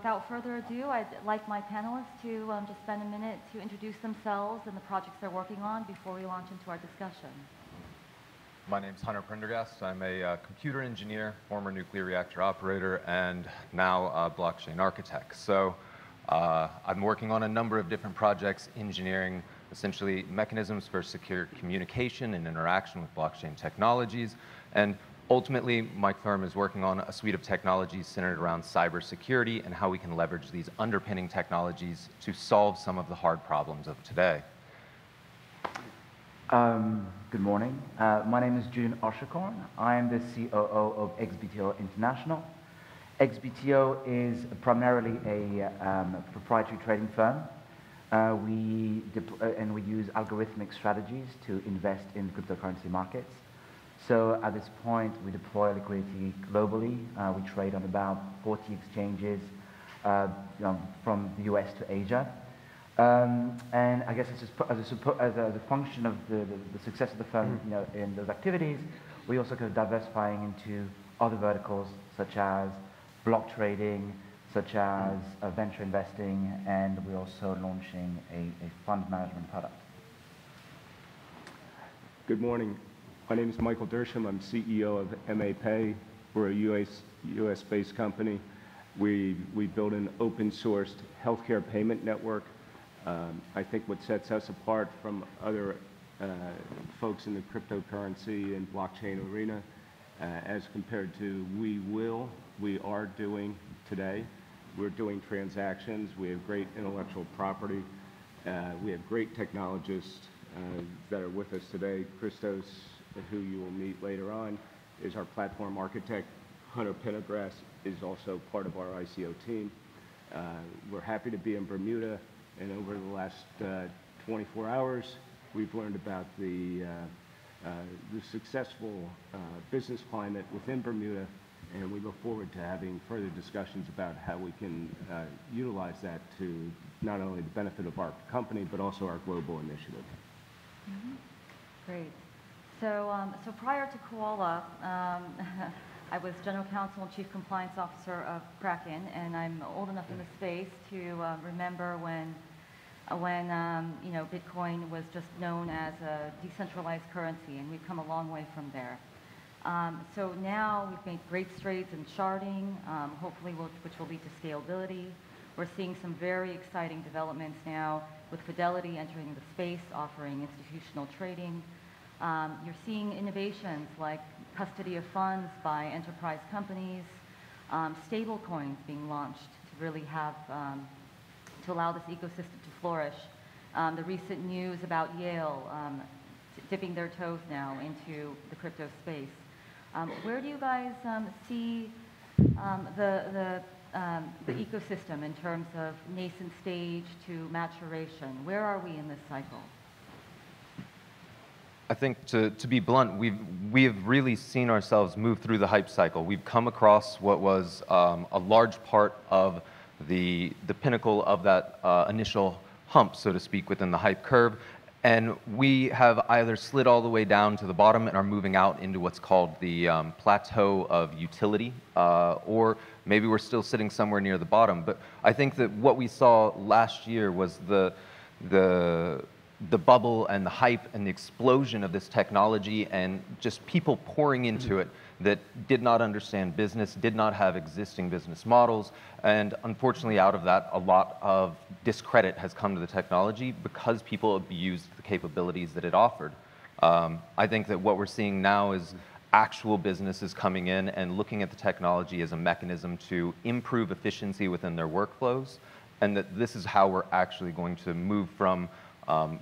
without further ado, I'd like my panelists to just spend a minute to introduce themselves and the projects they're working on before we launch into our discussion. My name's Prendergast. I'm a computer engineer, former nuclear reactor operator, and now a blockchain architect. So I'm working on a number of different projects, engineering essentially mechanisms for secure communication and interaction with blockchain technologies. And ultimately, my firm is working on a suite of technologies centered around cybersecurity and how we can leverage these underpinning technologies to solve some of the hard problems of today. Good morning. My name is Julien. I am the COO of XBTO International. XBTO is primarily a proprietary trading firm. We use algorithmic strategies to invest in cryptocurrency markets. So at this point, we deploy liquidity globally. We trade on about 40 exchanges from the US to Asia. And I guess it's just as a function of the success of the firm, in those activities, we also kind of diversifying into other verticals such as block trading, such as venture investing, and we're also launching a fund management product. Good morning. My name is Michael Dersham. I'm CEO of Mapay. We're a US-based company. We build an open-sourced healthcare payment network. I think what sets us apart from other folks in the cryptocurrency and blockchain arena, as compared to we are doing today. We're doing transactions. We have great intellectual property. We have great technologists that are with us today. Christos, who you will meet later on, is our platform architect. Prendergast is also part of our ICO team. We're happy to be in Bermuda, and over the last 24 hours, we've learned about the successful business climate within Bermuda, and we look forward to having further discussions about how we can utilize that to not only the benefit of our company, but also our global initiative. Mm-hmm. Great. So prior to Koala, I was General Counsel and Chief Compliance Officer of Kraken, and I'm old enough in the space to remember when Bitcoin was just known as a decentralized currency, and we've come a long way from there. So now we've made great strides in sharding, hopefully which will lead to scalability. We're seeing some very exciting developments now with Fidelity entering the space, offering institutional trading. You're seeing innovations like custody of funds by enterprise companies, stable coins being launched to really have, to allow this ecosystem to flourish. The recent news about Yale dipping their toes now into the crypto space. Where do you guys see the ecosystem in terms of nascent stage to maturation? Where are we in this cycle? I think to be blunt, we have really seen ourselves move through the hype cycle. We've come across what was a large part of the pinnacle of that initial hump, so to speak, within the hype curve. And we have either slid all the way down to the bottom and are moving out into what's called the plateau of utility, or maybe we're still sitting somewhere near the bottom. But I think that what we saw last year was the bubble and the hype and the explosion of this technology and just people pouring into it that did not understand business, did not have existing business models, and unfortunately out of that, a lot of discredit has come to the technology because people abused the capabilities that it offered. I think that what we're seeing now is actual businesses coming in and looking at the technology as a mechanism to improve efficiency within their workflows, and that this is how we're actually going to move from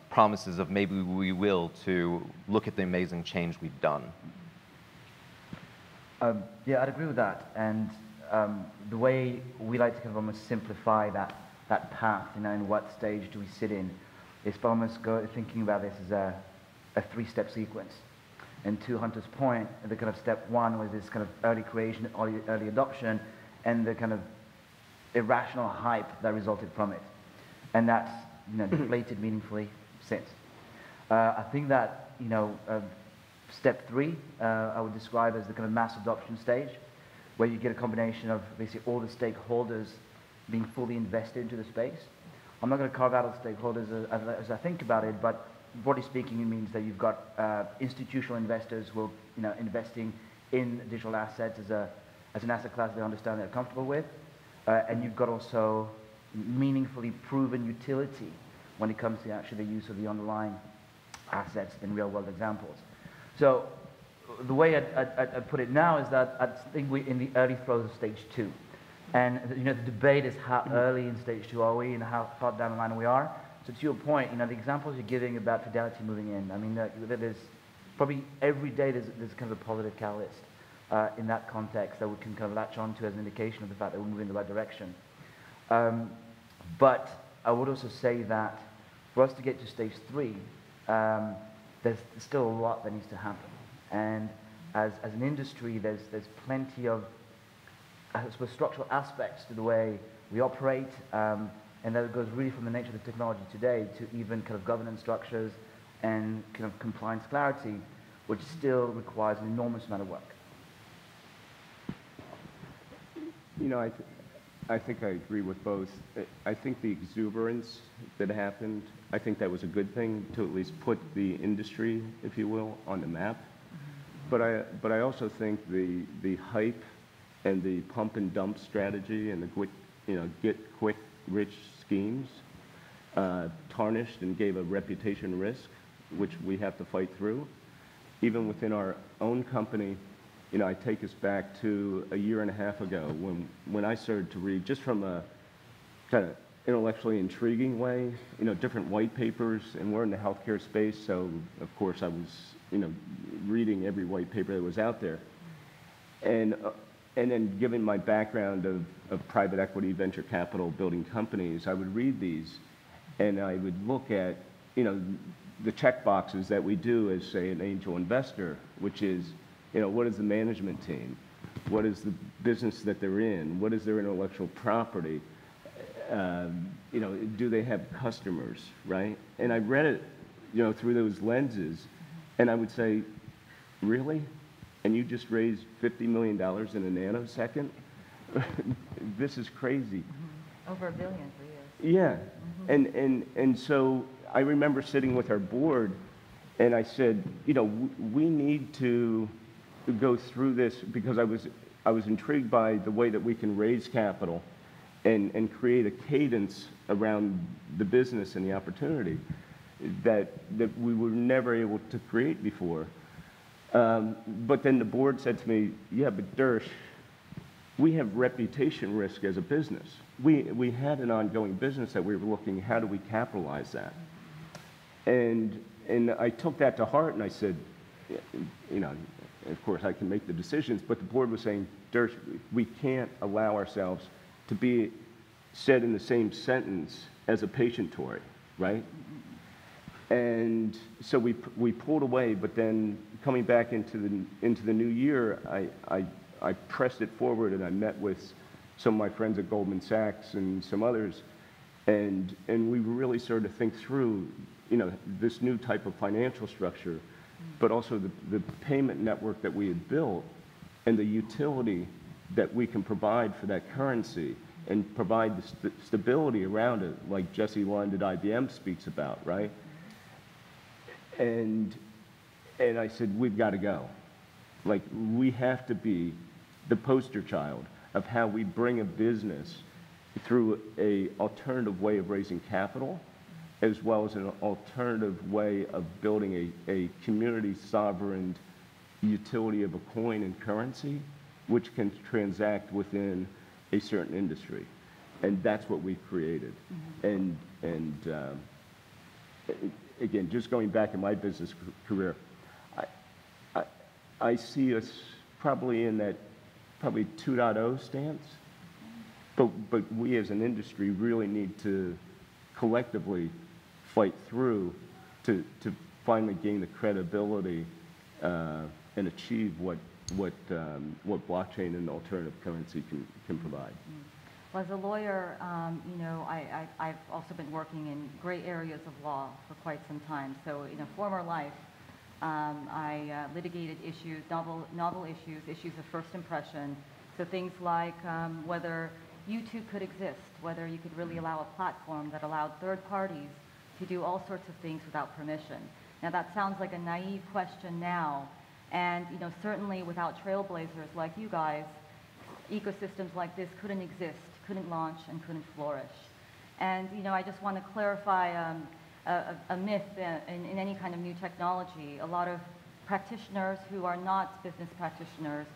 promises of maybe we will to look at the amazing change we've done. Yeah, I'd agree with that. And the way we like to kind of almost simplify that path, in what stage do we sit in, is by almost thinking about this as a three-step sequence. And to Hunter's point, the kind of step one was this kind of early creation, early adoption, and the kind of irrational hype that resulted from it. And that's deflated meaningfully since. I think that step three I would describe as the kind of mass adoption stage, where you get a combination of basically all the stakeholders being fully invested into the space. I'm not going to carve out all the stakeholders as I think about it, but broadly speaking, it means that you've got institutional investors who are, investing in digital assets as an asset class they understand, they're comfortable with, and you've got also meaningfully proven utility when it comes to actually the use of the underlying assets in real-world examples. So the way I'd put it now is that I think we're in the early throes of stage 2. And the debate is how early in stage 2 are we and how far down the line we are. So to your point, the examples you're giving about Fidelity moving in, I mean, there's probably every day there's kind of a positive catalyst in that context that we can kind of latch onto as an indication of the fact that we're moving in the right direction. But I would also say that for us to get to stage 3, there's still a lot that needs to happen. And as an industry, there's plenty of structural aspects to the way we operate, and that goes really from the nature of the technology today to even kind of governance structures and kind of compliance clarity, which still requires an enormous amount of work. I think I agree with both. I think the exuberance that happened, I think that was a good thing to at least put the industry, if you will, on the map. But I also think the hype and the pump and dump strategy and the get quick rich schemes tarnished and gave a reputation risk, which we have to fight through. Even within our own company, I take us back to a year and a half ago when I started to read, just from a kind of intellectually intriguing way, different white papers, and we're in the healthcare space, so of course I was, reading every white paper that was out there. And then given my background of private equity, venture capital, building companies, I would read these and I would look at, the check boxes that we do as, say, an angel investor, which is, what is the management team? What is the business that they're in? What is their intellectual property? Do they have customers, right? And I read it, through those lenses, and I would say, really? And you just raised $50 million in a nanosecond? This is crazy. Over $1 billion for years. Yeah, and so I remember sitting with our board, and I said, we need to go through this, because I was intrigued by the way that we can raise capital and create a cadence around the business and the opportunity that we were never able to create before. But then the board said to me, yeah, but Dersh, we have reputation risk as a business. We had an ongoing business that we were looking, how do we capitalize that? And I took that to heart, and I said, of course I can make the decisions, but the board was saying, Dersh, we can't allow ourselves to be said in the same sentence as a patientory, right? And so we pulled away, but then coming back into the new year, I pressed it forward, and I met with some of my friends at Goldman Sachs and some others, and we really started to think through, this new type of financial structure, but also the payment network that we had built and the utility that we can provide for that currency and provide the stability around it, like Jesse Lund at IBM speaks about, right? And I said, we've got to go. Like, we have to be the poster child of how we bring a business through an alternative way of raising capital, as well as an alternative way of building a community sovereign utility of a coin and currency, which can transact within a certain industry. And that's what we've created. Mm-hmm. Again, just going back in my business career, I see us probably in that 2.0 stance, but we as an industry really need to collectively fight through to finally gain the credibility and achieve what blockchain and alternative currency can provide. Well, as a lawyer, I've also been working in gray areas of law for quite some time. So in a former life, I litigated issues, novel issues of first impression. So things like whether YouTube could exist whether you could really allow a platform that allowed third parties to do all sorts of things without permission. Now that sounds like a naive question now, and certainly without trailblazers like you guys, ecosystems like this couldn't exist, couldn't launch, and couldn't flourish. And I just want to clarify a myth in any kind of new technology. A lot of practitioners who are not business practitioners,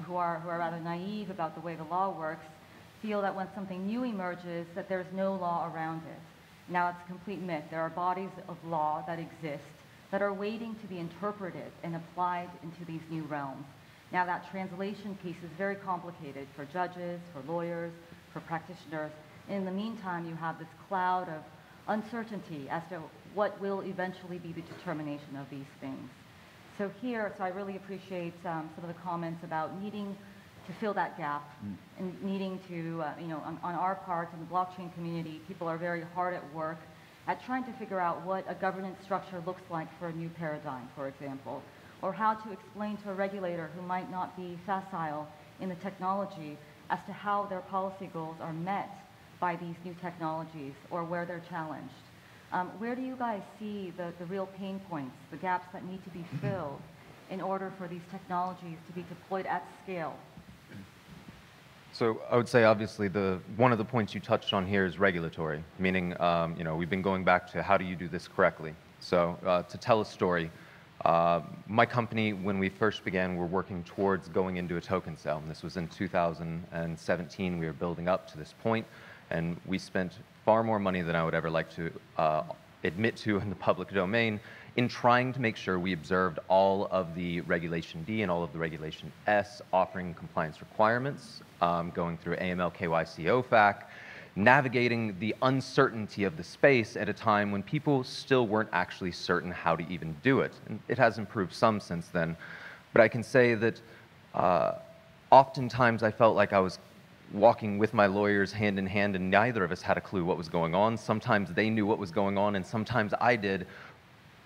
who are rather naive about the way the law works, feel that when something new emerges, that there's no law around it. Now, it's a complete myth. There are bodies of law that exist that are waiting to be interpreted and applied into these new realms. Now, that translation piece is very complicated for judges, for lawyers, for practitioners. In the meantime, you have this cloud of uncertainty as to what will eventually be the determination of these things. So I really appreciate some of the comments about needing to fill that gap and needing to, on our part in the blockchain community, people are very hard at work at trying to figure out what a governance structure looks like for a new paradigm, for example, or how to explain to a regulator who might not be facile in the technology as to how their policy goals are met by these new technologies or where they're challenged. Where do you guys see the real pain points, the gaps that need to be filled in order for these technologies to be deployed at scale? So I would say, obviously, one of the points you touched on here is regulatory, meaning, we've been going back to how do you do this correctly. So to tell a story, my company, when we first began, we're working towards going into a token sale. And this was in 2017. We were building up to this point, and we spent far more money than I would ever like to admit to in the public domain in trying to make sure we observed all of the Regulation D and all of the Regulation S offering compliance requirements, going through AML, KYC, OFAC, navigating the uncertainty of the space at a time when people still weren't actually certain how to even do it. And it has improved some since then. But I can say that oftentimes I felt like I was walking with my lawyers hand in hand, and neither of us had a clue what was going on. Sometimes they knew what was going on, and sometimes I did.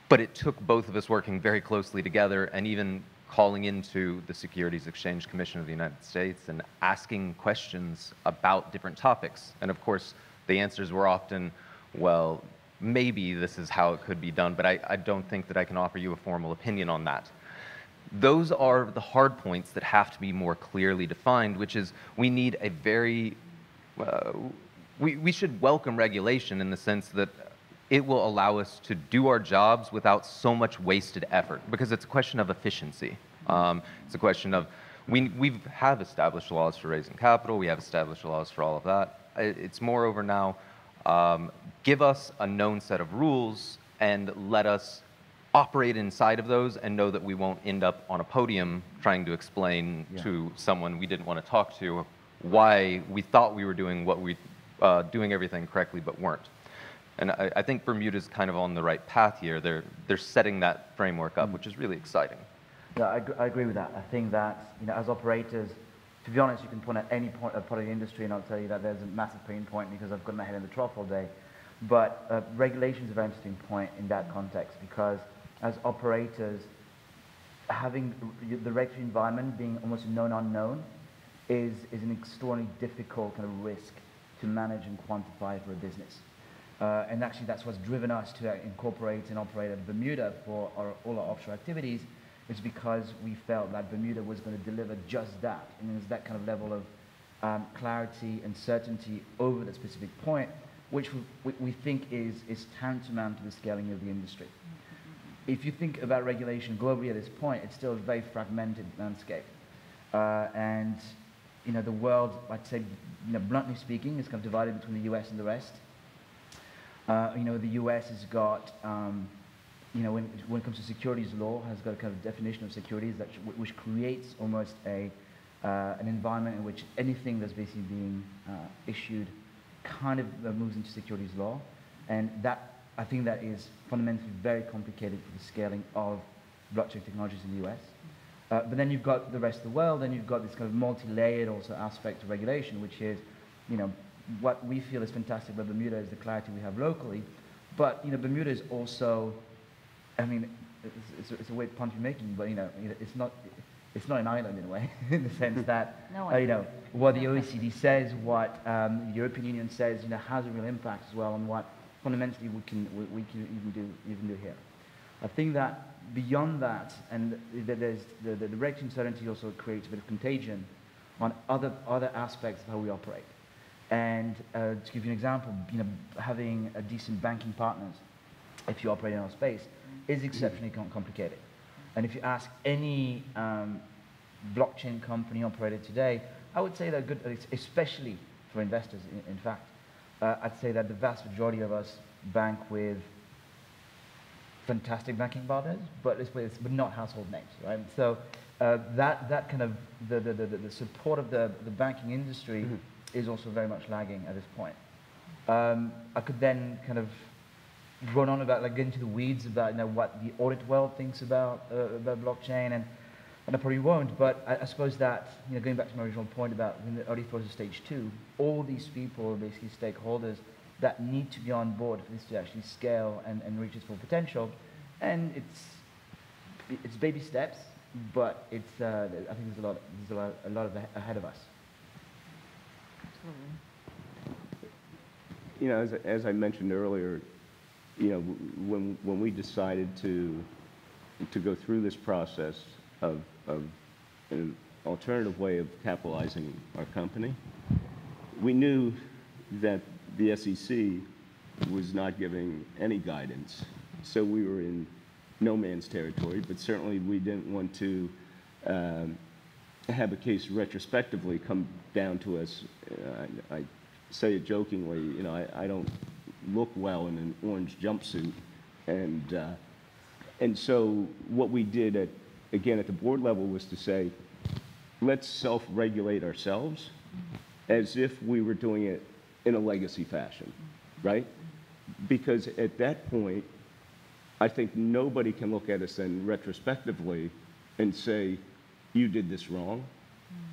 But it took both of us working very closely together and even calling into the Securities Exchange Commission of the United States and asking questions about different topics. And of course, the answers were often, well, maybe this is how it could be done, but I don't think that I can offer you a formal opinion on that. Those are the hard points that have to be more clearly defined, which is we need a very, we should welcome regulation in the sense that it will allow us to do our jobs without so much wasted effort, because it's a question of efficiency. It's a question of, we have established laws for raising capital, we have established laws for all of that. It's moreover now, give us a known set of rules and let us operate inside of those and know that we won't end up on a podium trying to explain to someone we didn't want to talk to why we thought we were doing doing everything correctly but weren't. And I think Bermuda's kind of on the right path here. They're setting that framework up, which is really exciting. Yeah, I agree with that. I think that, as operators, to be honest, you can point at any part of the industry and I'll tell you that there's a massive pain point because I've got my head in the trough all day. But regulation is a very interesting point in that context because as operators, having the regulatory environment being almost a known unknown is an extraordinarily difficult kind of risk to manage and quantify for a business. And actually, that's what's driven us to incorporate and operate at Bermuda for all our offshore activities, is because we felt that Bermuda was going to deliver just that. And there's that kind of level of clarity and certainty over the specific point, which we think is tantamount to the scaling of the industry. If you think about regulation globally at this point, it's still a very fragmented landscape. And the world, I'd say, bluntly speaking, is kind of divided between the US and the rest. The US has got, when it comes to securities law, has got a kind of definition of securities which creates almost an environment in which anything that's basically being issued kind of moves into securities law, and I think that is fundamentally very complicated for the scaling of blockchain technologies in the US. But then you've got the rest of the world, and you've got this kind of multi-layered also aspect of regulation, which is, what we feel is fantastic about Bermuda is the clarity we have locally, but Bermuda is also, I mean, it's a weird point you're making, but it's not. it's not an island in a way, in the sense that, No, you know, what the OECD says, what the European Union says, you know, has a real impact as well on what fundamentally we can even do here. I think that beyond that, and there's the regulatory uncertainty also creates a bit of contagion on other aspects of how we operate. And to give you an example, you know, having a decent banking partners, if you operate in our space, is exceptionally complicated. And if you ask any blockchain company operator today, I would say they're good, especially for investors, in fact. I'd say that the vast majority of us bank with fantastic banking partners, but not household names, right? So that kind of, the support of the banking industry is also very much lagging at this point. I could then kind of run on about, like, get into the weeds about, you know, what the audit world thinks about blockchain, and I probably won't, but I suppose that, you know, going back to my original point about in the early thoughts of stage 2, all these people are basically stakeholders that need to be on board for this to actually scale and reach its full potential. And it's baby steps, but it's I think there's a lot ahead of us. Absolutely. You know, as I mentioned earlier, you know, when we decided to go through this process of an alternative way of capitalizing our company, we knew that the SEC was not giving any guidance. So we were in no man's territory, but certainly we didn't want to have a case retrospectively come down to us. I say it jokingly, you know, I don't look well in an orange jumpsuit. And so what we did again at the board level was to say, let's self-regulate ourselves as if we were doing it in a legacy fashion, right? Because at that point, I think nobody can look at us then retrospectively and say, you did this wrong,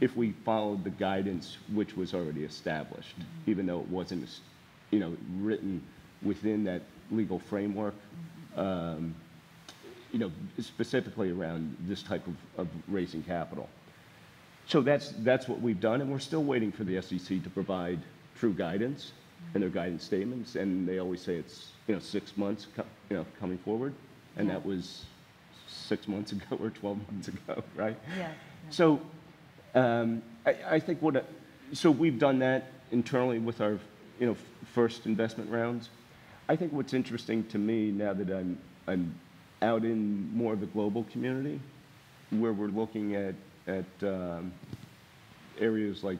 if we followed the guidance which was already established, even though it wasn't, you know, written within that legal framework, you know, specifically around this type of raising capital. So that's what we've done, and we're still waiting for the SEC to provide true guidance in their guidance statements, and they always say it's, you know, 6 months, you know, coming forward, and that was 6 months ago or 12 months ago, right? Yeah. So I think so we've done that internally with our, you know, first investment rounds. I think what's interesting to me now that I'm out in more of the global community, where we're looking at areas like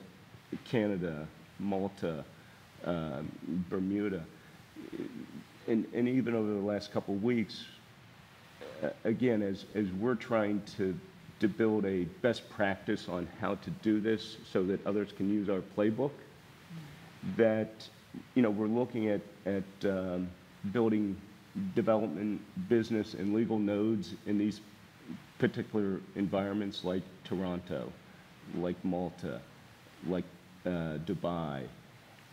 Canada, Malta, Bermuda, and even over the last couple of weeks, again, as we're trying to build a best practice on how to do this so that others can use our playbook, that, you know, we're looking at building development, business, and legal nodes in these particular environments like Toronto, like Malta, like Dubai.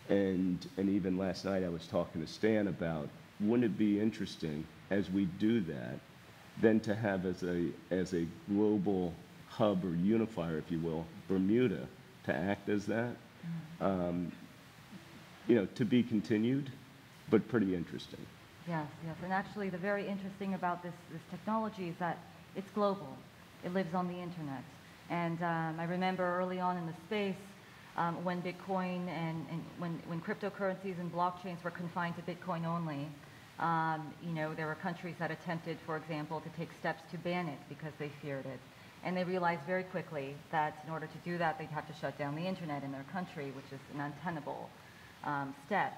And even last night I was talking to Stan about, wouldn't it be interesting as we do that, then to have as a global hub or unifier, if you will, Bermuda, to act as that. You know, to be continued, but pretty interesting. Yes, yes, and actually the very interesting about this technology is that it's global. It lives on the internet. And I remember early on in the space, when Bitcoin and when cryptocurrencies and blockchains were confined to Bitcoin only, you know, there were countries that attempted, for example, to take steps to ban it because they feared it. And they realized very quickly that in order to do that, they'd have to shut down the internet in their country, which is an untenable step.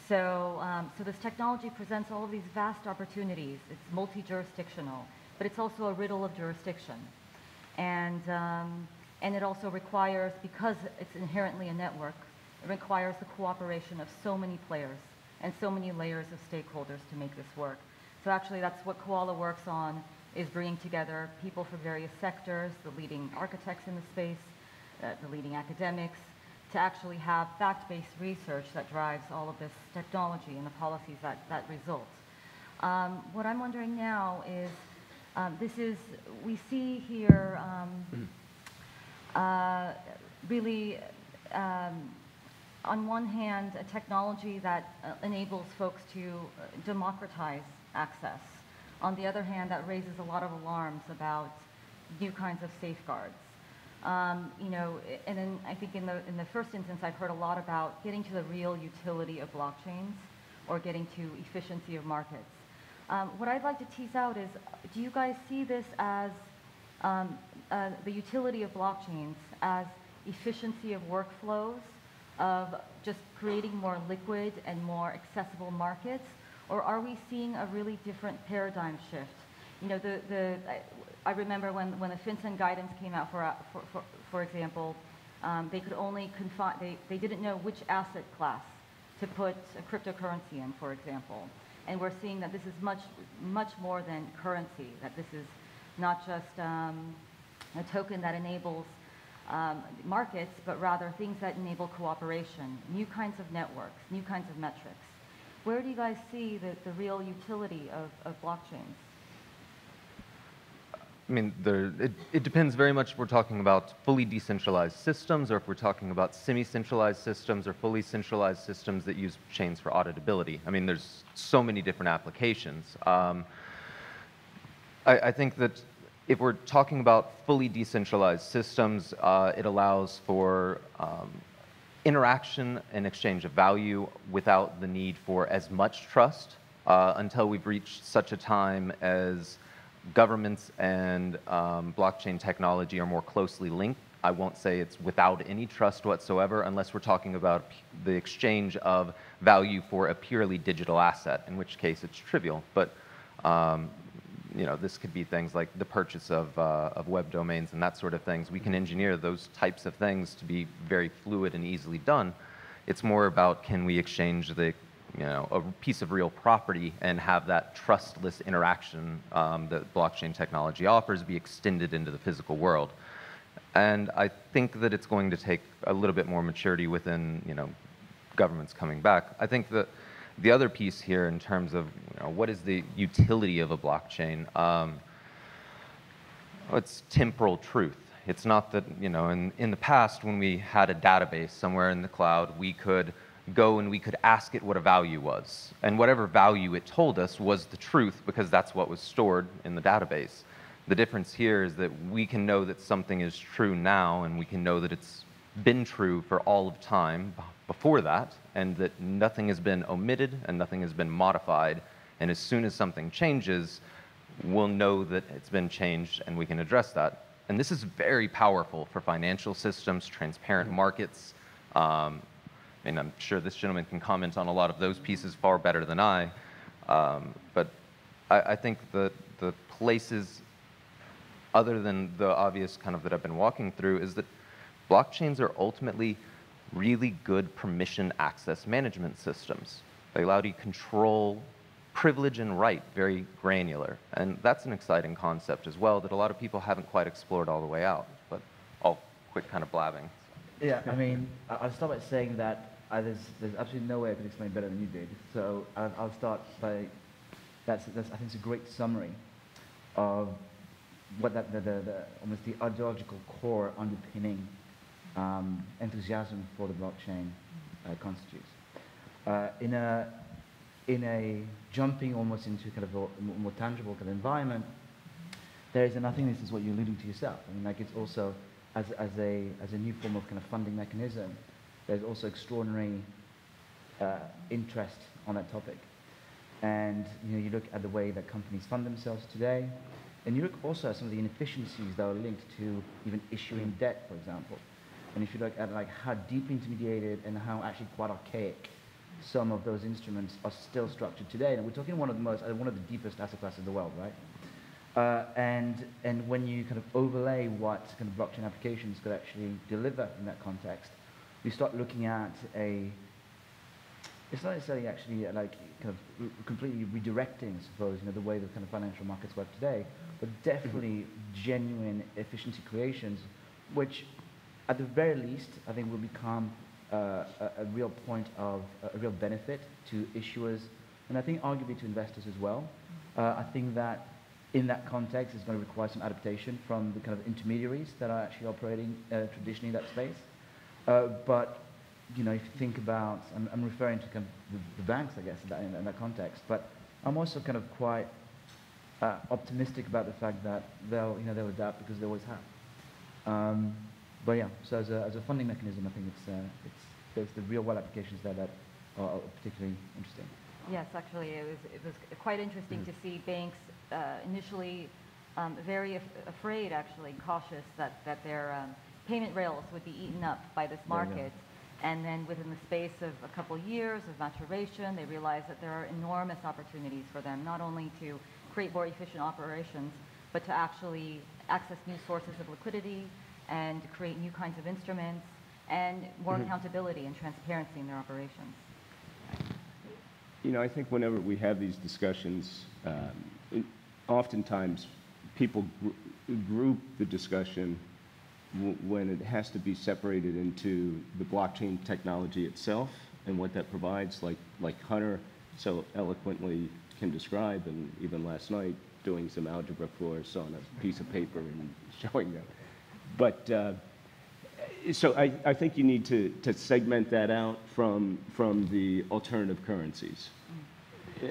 So this technology presents all of these vast opportunities. It's multi-jurisdictional, but it's also a riddle of jurisdiction. And it also requires, because it's inherently a network, it requires the cooperation of so many players and so many layers of stakeholders to make this work. So actually that's what Koala works on, is bringing together people from various sectors, the leading architects in the space, the leading academics, to actually have fact-based research that drives all of this technology and the policies that result. What I'm wondering now is, We see here really, on one hand, a technology that enables folks to democratize access. On the other hand, that raises a lot of alarms about new kinds of safeguards. You know, and then I think in the first instance, I've heard a lot about getting to the real utility of blockchains or getting to efficiency of markets. What I'd like to tease out is, do you guys see this as the utility of blockchains as efficiency of workflows, of just creating more liquid and more accessible markets, or are we seeing a really different paradigm shift? You know, I remember when the FinCEN guidance came out, for example, they could only confine, they didn't know which asset class to put a cryptocurrency in, for example. And we're seeing that this is much more than currency, that this is not just a token that enables markets, but rather things that enable cooperation, new kinds of networks, new kinds of metrics. Where do you guys see the real utility of blockchains? I mean, it depends very much if we're talking about fully decentralized systems or if we're talking about semi-centralized systems or fully centralized systems that use chains for auditability. I mean, there's so many different applications. I think that if we're talking about fully decentralized systems, it allows for interaction and exchange of value without the need for as much trust until we've reached such a time as governments and blockchain technology are more closely linked. I won't say it's without any trust whatsoever unless we're talking about the exchange of value for a purely digital asset, in which case it's trivial. But you know, this could be things like the purchase of web domains and that sort of things. We can engineer those types of things to be very fluid and easily done. It's more about, can we exchange a piece of real property and have that trustless interaction that blockchain technology offers be extended into the physical world. And I think that it's going to take a little bit more maturity within, you know, governments coming back. I think that the other piece here in terms of, you know, what is the utility of a blockchain, it's temporal truth. It's not that, you know, in the past when we had a database somewhere in the cloud, we could go and we could ask it what a value was. And whatever value it told us was the truth because that's what was stored in the database. The difference here is that we can know that something is true now and we can know that it's been true for all of time before that and that nothing has been omitted and nothing has been modified. And as soon as something changes, we'll know that it's been changed and we can address that. And this is very powerful for financial systems, transparent markets, and I'm sure this gentleman can comment on a lot of those pieces far better than I. But I think the places, other than the obvious kind of that I've been walking through, is that blockchains are ultimately really good permission access management systems. They allow you to control privilege and right very granular. And that's an exciting concept as well that a lot of people haven't quite explored all the way out. But I'll quit kind of blabbing. Yeah, I mean, I'll start by saying that there's absolutely no way I could explain better than you did. So I'll start by, I think it's a great summary of what almost the ideological core underpinning enthusiasm for the blockchain constitutes. In a jumping almost into kind of a more tangible kind of environment, there is, and I think this is what you're alluding to yourself. I mean, like it's also as a new form of kind of funding mechanism, there's also extraordinary interest on that topic. And you know, you look at the way that companies fund themselves today, and you look also at some of the inefficiencies that are linked to even issuing debt, for example. And if you look at like how deeply intermediated and how actually quite archaic some of those instruments are still structured today, and we're talking one of the deepest asset classes in the world, right? And when you kind of overlay what kind of blockchain applications could actually deliver in that context, we start looking at it's not necessarily actually like kind of completely redirecting, I suppose, you know, the way the kind of financial markets work today, but definitely genuine efficiency creations, which at the very least, I think will become a real point of a real benefit to issuers, and I think arguably to investors as well. I think that In that context, it's going to require some adaptation from the kind of intermediaries that are actually operating traditionally in that space. But you know, if you think about, I'm referring to kind of the banks, I guess, in that context. But I'm also kind of quite optimistic about the fact that they'll adapt because they always have. But yeah, so as a funding mechanism, I think there's the real world applications there that are particularly interesting. Yes, actually, it was quite interesting to see banks initially very afraid, actually cautious that their payment rails would be eaten up by this market. And then within the space of a couple years of maturation, they realized that there are enormous opportunities for them, not only to create more efficient operations, but to actually access new sources of liquidity and create new kinds of instruments and more accountability and transparency in their operations. You know, I think whenever we have these discussions, oftentimes people group the discussion when it has to be separated into the blockchain technology itself and what that provides, like Hunter so eloquently can describe, and even last night doing some algebra for us on a piece of paper and showing them. But so I think you need to segment that out from the alternative currencies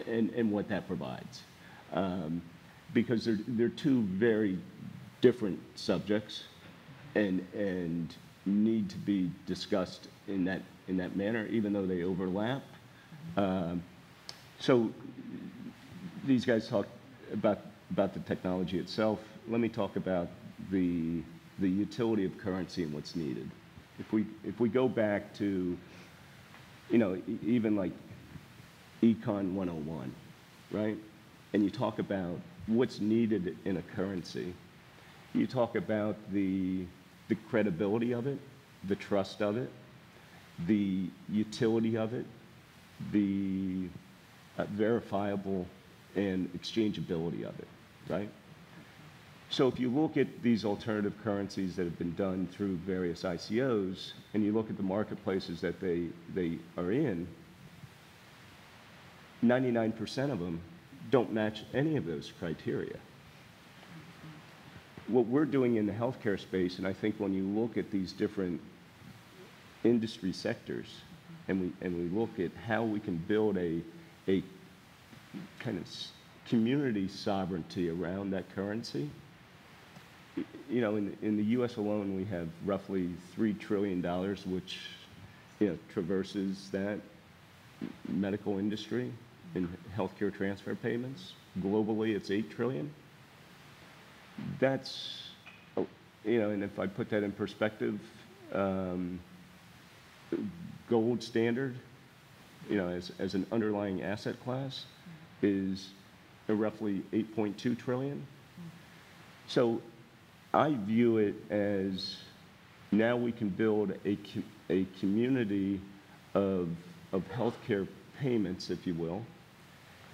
and what that provides. Because they're two very different subjects and need to be discussed in that manner, even though they overlap. So these guys talk about the technology itself. Let me talk about the utility of currency and what's needed. If we go back to, you know, even like Econ 101, right? And you talk about what's needed in a currency. You talk about the credibility of it, the trust of it, the utility of it, the verifiable and exchangeability of it, right? So if you look at these alternative currencies that have been done through various ICOs, and you look at the marketplaces that they are in, 99% of them don't match any of those criteria. What we're doing in the healthcare space, and I think when you look at these different industry sectors, and we look at how we can build a kind of community sovereignty around that currency, you know, in the U.S. alone, we have roughly $3 trillion, which, you know, traverses that medical industry in healthcare transfer payments. Globally, it's $8 trillion. That's, you know, and if I put that in perspective, gold standard, you know, as an underlying asset class, is roughly 8.2 trillion. So I view it as now we can build a community of healthcare payments, if you will,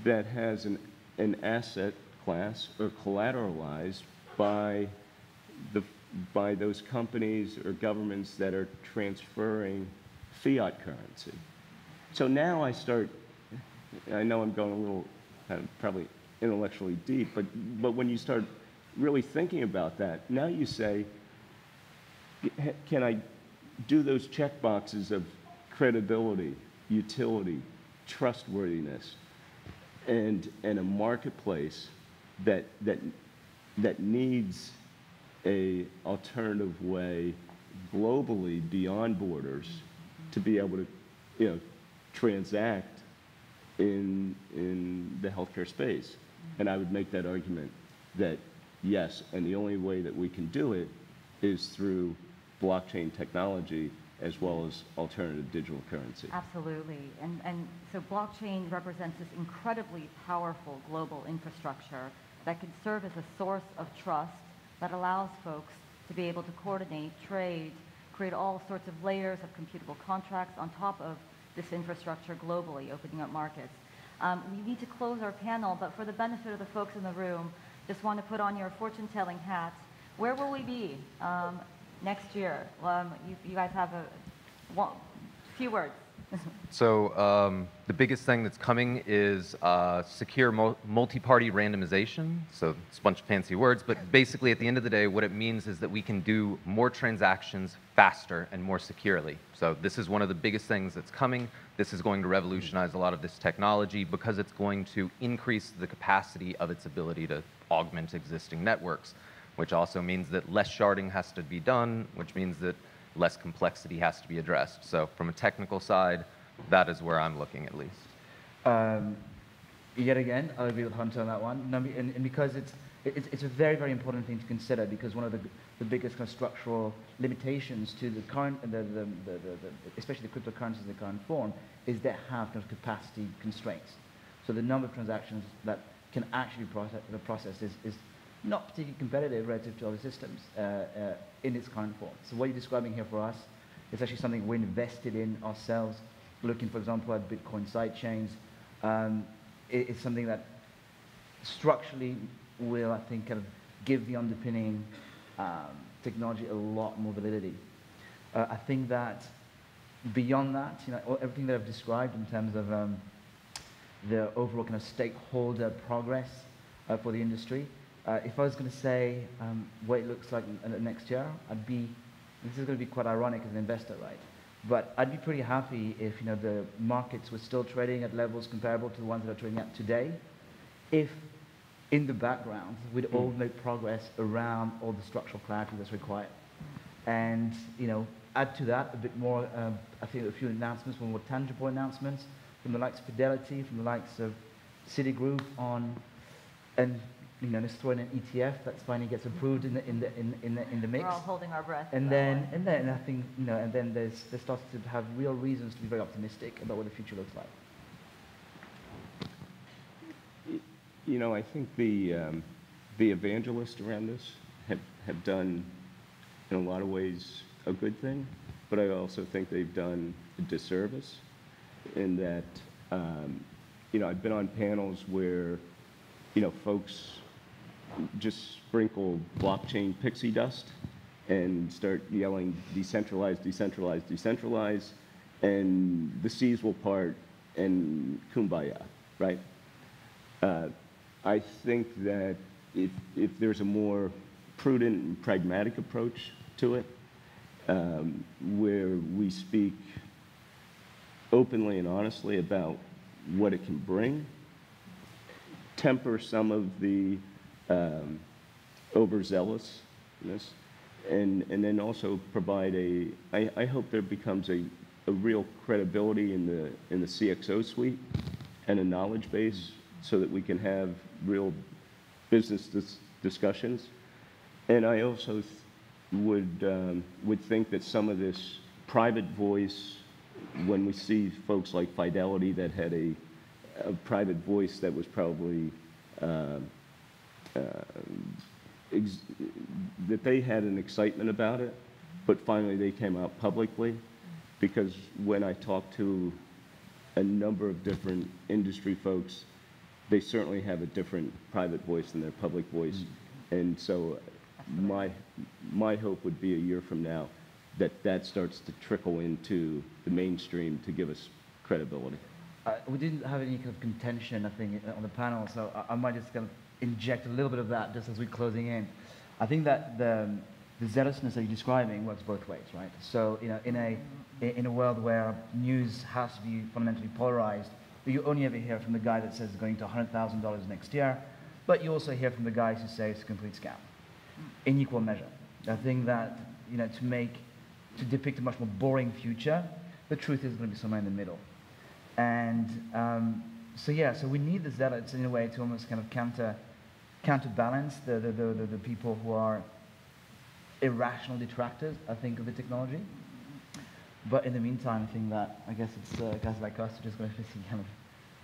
that has an asset class or collateralized by those companies or governments that are transferring fiat currency. So now I know I'm going a little probably intellectually deep, but when you start really thinking about that, now you say, can I do those check boxes of credibility, utility, trustworthiness, and a marketplace that needs a alternative way globally beyond borders to be able to, you know, transact in the healthcare space. And I would make that argument that yes, and the only way that we can do it is through blockchain technology as well as alternative digital currency. Absolutely. And so blockchain represents this incredibly powerful global infrastructure that can serve as a source of trust that allows folks to be able to coordinate, trade, create all sorts of layers of computable contracts on top of this infrastructure globally, opening up markets. We need to close our panel, but for the benefit of the folks in the room, just want to put on your fortune-telling hats. Where will we be next year? You guys have a few words. So the biggest thing that's coming is secure multi-party randomization. So it's a bunch of fancy words, but basically at the end of the day, what it means is that we can do more transactions faster and more securely. So this is one of the biggest things that's coming. This is going to revolutionize a lot of this technology because it's going to increase the capacity of its ability to augment existing networks, which also means that less sharding has to be done, which means that less complexity has to be addressed. So from a technical side, that is where I'm looking at least. Yet again, I'll agree with Hunter on that one. No, and because it's a very, very important thing to consider, because one of the biggest kind of structural limitations to the current, especially the cryptocurrencies in the current form, is they have kind of capacity constraints. So the number of transactions that can actually be processed is not particularly competitive relative to other systems in its current form. So what you're describing here for us is actually something we're invested in ourselves, looking, for example, at Bitcoin sidechains. It's something that structurally will, I think, kind of give the underpinning technology a lot more validity. I think that beyond that, everything that I've described in terms of the overall kind of stakeholder progress for the industry, if I was going to say what it looks like next year, this is going to be quite ironic as an investor, right? But I'd be pretty happy if the markets were still trading at levels comparable to the ones that are trading at today, if in the background we'd all make progress around all the structural clarity that's required. And add to that a bit more, I think a few announcements, more tangible announcements from the likes of Fidelity, from the likes of Citigroup and let's throw in an ETF that finally gets approved in the mix. We're all holding our breath. And then I think and then there starts to have real reasons to be very optimistic about what the future looks like. I think the evangelists around this have done, in a lot of ways, a good thing, but I also think they've done a disservice in that, I've been on panels where, folks just sprinkle blockchain pixie dust and start yelling decentralized, decentralized, decentralized, and the seas will part and kumbaya, right? I think that if there's a more prudent and pragmatic approach to it, where we speak openly and honestly about what it can bring, temper some of the overzealousness, and then also provide I hope there becomes a real credibility in the CXO suite and a knowledge base so that we can have real business discussions. And I also would think that some of this private voice, when we see folks like Fidelity that had a private voice that was probably that they had an excitement about it, but finally they came out publicly, because when I talked to a number of different industry folks, they certainly have a different private voice than their public voice. And so my hope would be a year from now that starts to trickle into the mainstream to give us credibility. We didn't have any kind of contention, I think, on the panel, so I might just kind of inject a little bit of that just as we're closing in. I think that the zealousness that you're describing works both ways, right? So, in a world where news has to be fundamentally polarized, you only ever hear from the guy that says it's going to $100,000 next year, but you also hear from the guys who say it's a complete scam, in equal measure. I think that, to depict a much more boring future, the truth is going to be somewhere in the middle. And so we need the zealots in a way to almost kind of counterbalance the people who are irrational detractors, I think, of the technology. But in the meantime, I think that, I guess it's guys like us who are just going to kind of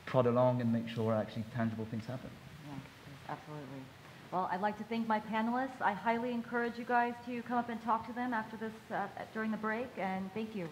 prod along and make sure actually tangible things happen. Yeah, absolutely. Well, I'd like to thank my panelists. I highly encourage you guys to come up and talk to them after this, during the break, and thank you.